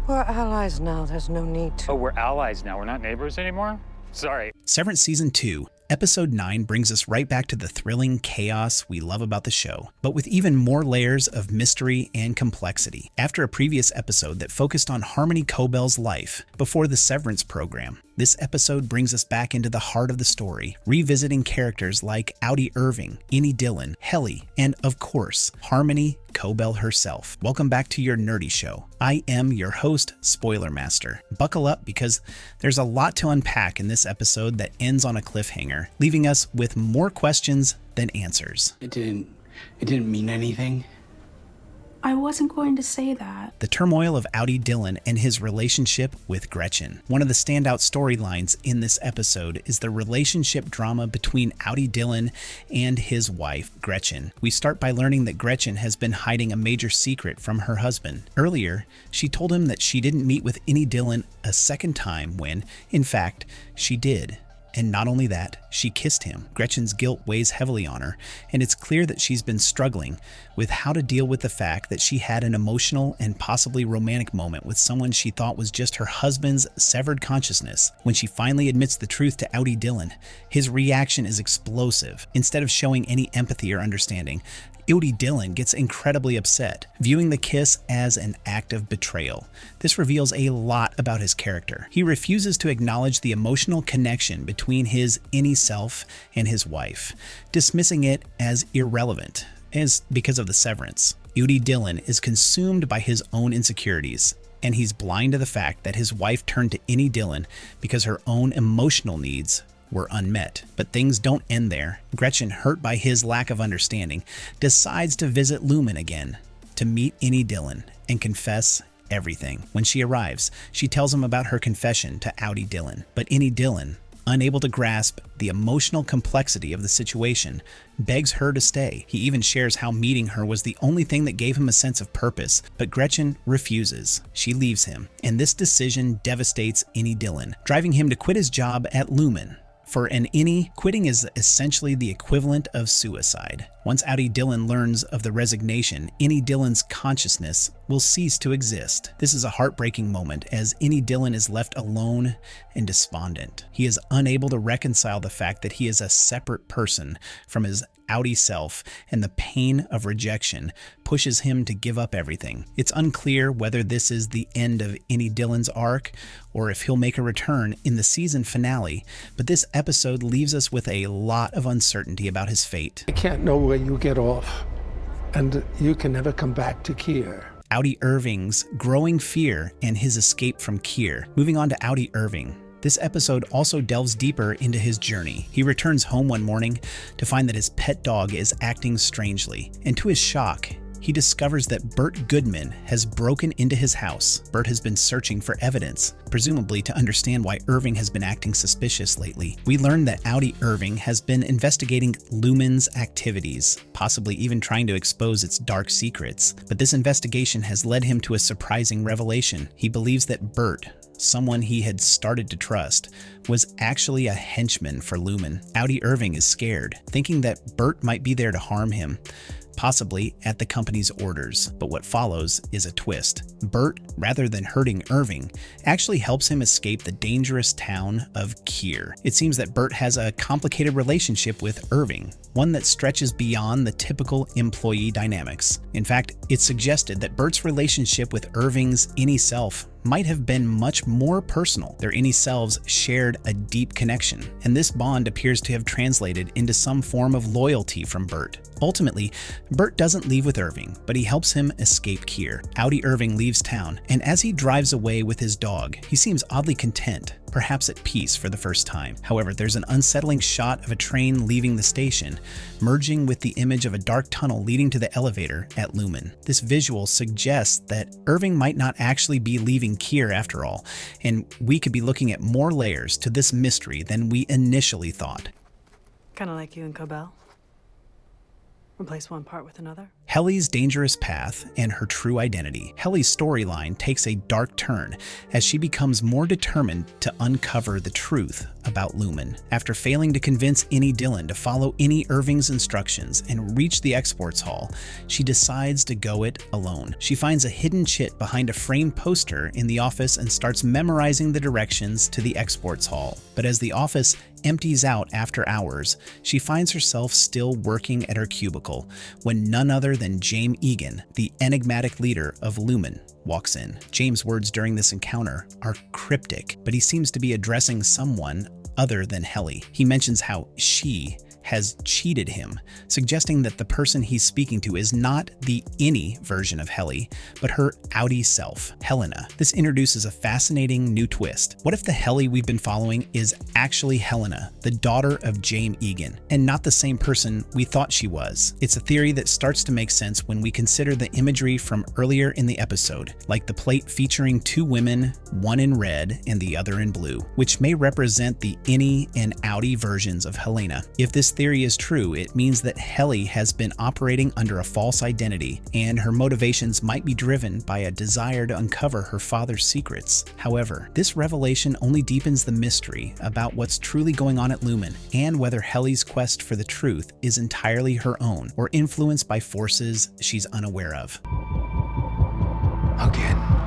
We're allies now. There's no need to. Oh, we're allies now. We're not neighbors anymore? Sorry. Severance Season 2, Episode 9 brings us right back to the thrilling chaos we love about the show, but with even more layers of mystery and complexity. After a previous episode that focused on Harmony Cobel's life before the Severance program, this episode brings us back into the heart of the story, revisiting characters like Outie Irving, Outie Dylan, Helly, and of course, Harmony Cobel herself. Welcome back to your nerdy show. I am your host, Spoiler Master. Buckle up because there's a lot to unpack in this episode that ends on a cliffhanger, leaving us with more questions than answers. It didn't mean anything. I wasn't going to say that. The turmoil of Outie Dylan and his relationship with Gretchen. One of the standout storylines in this episode is the relationship drama between Outie Dylan and his wife, Gretchen. We start by learning that Gretchen has been hiding a major secret from her husband. Earlier, she told him that she didn't meet with Outie Dylan a second time when, in fact, she did. And not only that, she kissed him. Gretchen's guilt weighs heavily on her, and it's clear that she's been struggling with how to deal with the fact that she had an emotional and possibly romantic moment with someone she thought was just her husband's severed consciousness. When she finally admits the truth to Outie Dylan, his reaction is explosive. Instead of showing any empathy or understanding, Outie Dylan gets incredibly upset, viewing the kiss as an act of betrayal. This reveals a lot about his character. He refuses to acknowledge the emotional connection between his Innie self and his wife, dismissing it as irrelevant, because of the severance. Outie Dylan is consumed by his own insecurities, and he's blind to the fact that his wife turned to Outie Dylan because her own emotional needs were unmet. But things don't end there. Gretchen, hurt by his lack of understanding, decides to visit Lumon again to meet Outie Dylan and confess everything. When she arrives, she tells him about her confession to Outie Dylan. But Outie Dylan, unable to grasp the emotional complexity of the situation, begs her to stay. He even shares how meeting her was the only thing that gave him a sense of purpose, but Gretchen refuses. She leaves him, and this decision devastates Outie Dylan, driving him to quit his job at Lumon. For an Innie, quitting is essentially the equivalent of suicide. Once Outie Dylan learns of the resignation, Outie Dylan's consciousness will cease to exist. This is a heartbreaking moment as Outie Dylan is left alone and despondent. He is unable to reconcile the fact that he is a separate person from his Outie self, and the pain of rejection pushes him to give up everything. It's unclear whether this is the end of Outie Dylan's arc or if he'll make a return in the season finale, but this episode leaves us with a lot of uncertainty about his fate. I can't know where you get off, and you can never come back to Kier. Outie Irving's growing fear and his escape from Kier. Moving on to Outie Irving. This episode also delves deeper into his journey. He returns home one morning to find that his pet dog is acting strangely, and to his shock, he discovers that Bert Goodman has broken into his house. Bert has been searching for evidence, presumably to understand why Irving has been acting suspicious lately. We learn that Outie Irving has been investigating Lumon's activities, possibly even trying to expose its dark secrets. But this investigation has led him to a surprising revelation. He believes that Bert, someone he had started to trust, was actually a henchman for Lumon. Outie Irving is scared, thinking that Bert might be there to harm him, possibly at the company's orders. But what follows is a twist. Bert, rather than hurting Irving, actually helps him escape the dangerous town of Kier. It seems that Bert has a complicated relationship with Irving, one that stretches beyond the typical employee dynamics. In fact, it's suggested that Bert's relationship with Irving's Innie self might have been much more personal. Their Innie selves shared a deep connection, and this bond appears to have translated into some form of loyalty from Bert. Ultimately, Bert doesn't leave with Irving, but he helps him escape Kier. Outie Irving leaves town, and as he drives away with his dog, he seems oddly content, perhaps at peace for the first time. However, there's an unsettling shot of a train leaving the station, merging with the image of a dark tunnel leading to the elevator at Lumon. This visual suggests that Irving might not actually be leaving Kier after all, and we could be looking at more layers to this mystery than we initially thought. Kind of like you and Cobel. Replace one part with another? Helly's dangerous path and her true identity. Helly's storyline takes a dark turn as she becomes more determined to uncover the truth about Lumon. After failing to convince Outie Dylan to follow Outie Irving's instructions and reach the exports hall, she decides to go it alone. She finds a hidden chit behind a framed poster in the office and starts memorizing the directions to the exports hall. But as the office empties out after hours, she finds herself still working at her cubicle when none other than Helena Eagan, the enigmatic leader of Lumon, walks in. James' words during this encounter are cryptic, but he seems to be addressing someone other than Helly. He mentions how she has cheated him, suggesting that the person he's speaking to is not the Innie version of Helly, but her Outie self, Helena. This introduces a fascinating new twist. What if the Helly we've been following is actually Helena, the daughter of Helena Eagan, and not the same person we thought she was? It's a theory that starts to make sense when we consider the imagery from earlier in the episode, like the plate featuring two women, one in red and the other in blue, which may represent the Innie and Outie versions of Helena. If this theory is true, it means that Helly has been operating under a false identity, and her motivations might be driven by a desire to uncover her father's secrets. However, this revelation only deepens the mystery about what's truly going on at Lumon, and whether Helly's quest for the truth is entirely her own or influenced by forces she's unaware of. Again.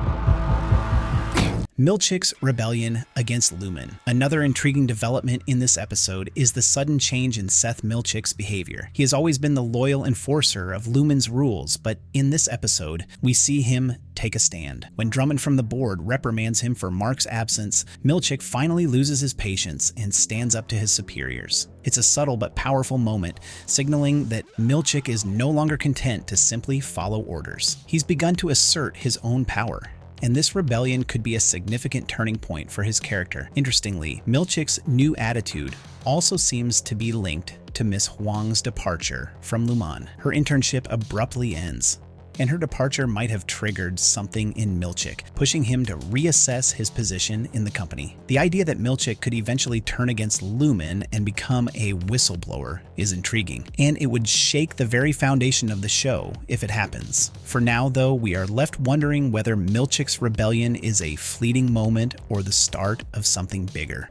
Milchick's rebellion against Lumon. Another intriguing development in this episode is the sudden change in Seth Milchick's behavior. He has always been the loyal enforcer of Lumon's rules, but in this episode, we see him take a stand. When Drummond from the board reprimands him for Mark's absence, Milchick finally loses his patience and stands up to his superiors. It's a subtle but powerful moment, signaling that Milchick is no longer content to simply follow orders. He's begun to assert his own power, and this rebellion could be a significant turning point for his character. Interestingly, Milchick's new attitude also seems to be linked to Miss Huang's departure from Lumon. Her internship abruptly ends, and her departure might have triggered something in Milchick, pushing him to reassess his position in the company. The idea that Milchick could eventually turn against Lumon and become a whistleblower is intriguing, and it would shake the very foundation of the show if it happens. For now, though, we are left wondering whether Milchick's rebellion is a fleeting moment or the start of something bigger.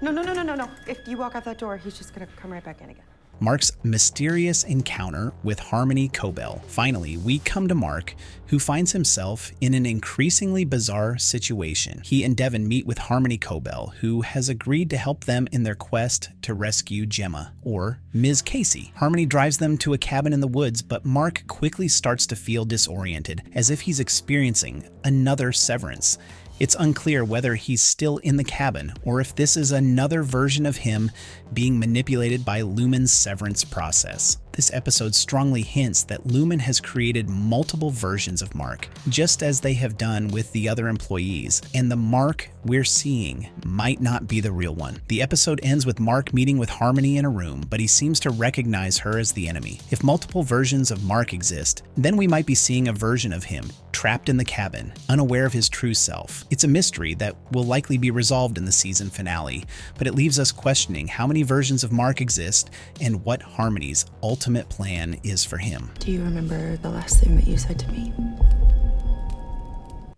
No. If you walk out that door, he's just gonna come right back in again. Mark's mysterious encounter with Harmony Cobel. Finally, we come to Mark, who finds himself in an increasingly bizarre situation. He and Devon meet with Harmony Cobel, who has agreed to help them in their quest to rescue Gemma, or Ms. Casey. Harmony drives them to a cabin in the woods, but Mark quickly starts to feel disoriented, as if he's experiencing another Severance. It's unclear whether he's still in the cabin or if this is another version of him being manipulated by Lumon's Severance process. This episode strongly hints that Lumon has created multiple versions of Mark, just as they have done with the other employees, and the Mark we're seeing might not be the real one. The episode ends with Mark meeting with Harmony in a room, but he seems to recognize her as the enemy. If multiple versions of Mark exist, then we might be seeing a version of him trapped in the cabin, unaware of his true self. It's a mystery that will likely be resolved in the season finale, but it leaves us questioning how many versions of Mark exist and what Harmony's ultimate plan is for him. Do you remember the last thing that you said to me?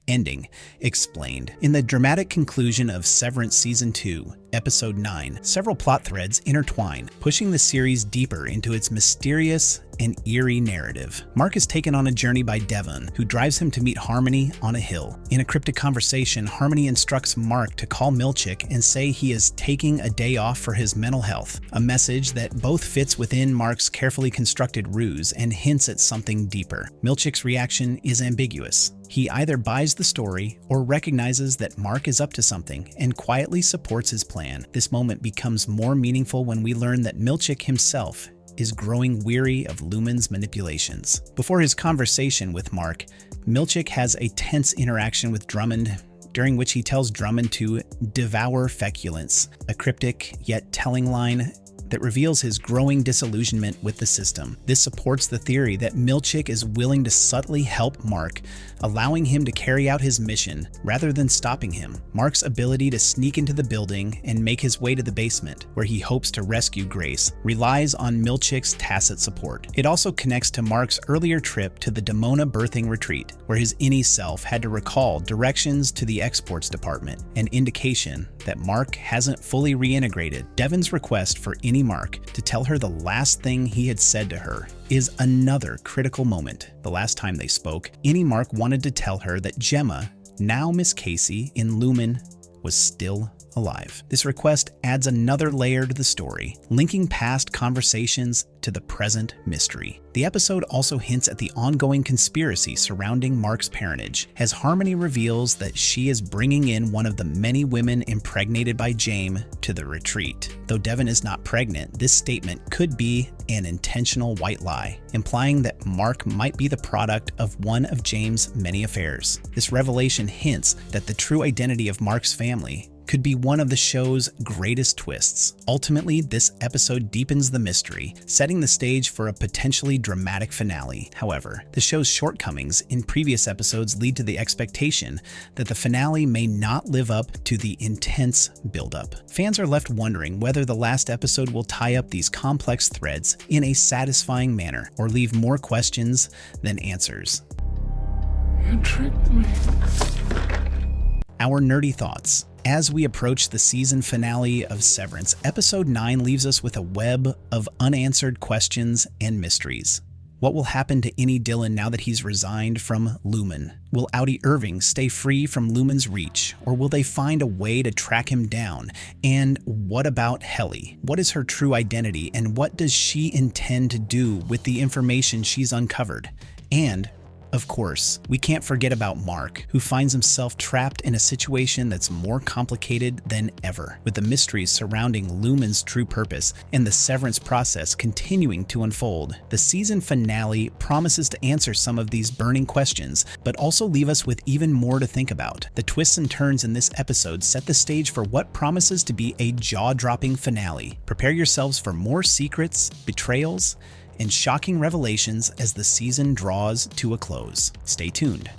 Ending explained. In the dramatic conclusion of Severance Season 2, Episode 9, several plot threads intertwine, pushing the series deeper into its mysterious and eerie narrative. Mark is taken on a journey by Devon, who drives him to meet Harmony on a hill. In a cryptic conversation, Harmony instructs Mark to call Milchick and say he is taking a day off for his mental health, a message that both fits within Mark's carefully constructed ruse and hints at something deeper. Milchick's reaction is ambiguous. He either buys the story or recognizes that Mark is up to something and quietly supports his plan. This moment becomes more meaningful when we learn that Milchick himself is growing weary of Lumon's manipulations. Before his conversation with Mark, Milchick has a tense interaction with Drummond, during which he tells Drummond to devour feculence, a cryptic yet telling line that reveals his growing disillusionment with the system. This supports the theory that Milchick is willing to subtly help Mark, allowing him to carry out his mission rather than stopping him. Mark's ability to sneak into the building and make his way to the basement, where he hopes to rescue Grace, relies on Milchick's tacit support. It also connects to Mark's earlier trip to the Demona birthing retreat, where his Innies self had to recall directions to the exports department, an indication that Mark hasn't fully reintegrated. Devon's request for Innie Mark to tell her the last thing he had said to her is another critical moment. The last time they spoke, Innie Mark wanted to tell her that Gemma, now Miss Casey in Lumon, was still alive. This request adds another layer to the story, linking past conversations to the present mystery. The episode also hints at the ongoing conspiracy surrounding Mark's parentage, as Harmony reveals that she is bringing in one of the many women impregnated by James to the retreat. Though Devon is not pregnant, this statement could be an intentional white lie, implying that Mark might be the product of one of James' many affairs. This revelation hints that the true identity of Mark's family could be one of the show's greatest twists. Ultimately, this episode deepens the mystery, setting the stage for a potentially dramatic finale. However, the show's shortcomings in previous episodes lead to the expectation that the finale may not live up to the intense buildup. Fans are left wondering whether the last episode will tie up these complex threads in a satisfying manner or leave more questions than answers. You tricked me. Our nerdy thoughts. As we approach the season finale of Severance, Episode 9 leaves us with a web of unanswered questions and mysteries. What will happen to Outie Dylan now that he's resigned from Lumon? Will Outie Irving stay free from Lumon's reach, or will they find a way to track him down? And what about Helly? What is her true identity, and what does she intend to do with the information she's uncovered? And of course, we can't forget about Mark, who finds himself trapped in a situation that's more complicated than ever, with the mysteries surrounding Lumon's true purpose and the severance process continuing to unfold. The season finale promises to answer some of these burning questions, but also leave us with even more to think about. The twists and turns in this episode set the stage for what promises to be a jaw-dropping finale. Prepare yourselves for more secrets, betrayals, and shocking revelations as the season draws to a close. Stay tuned.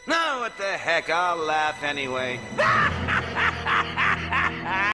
No, what the heck, I'll laugh anyway.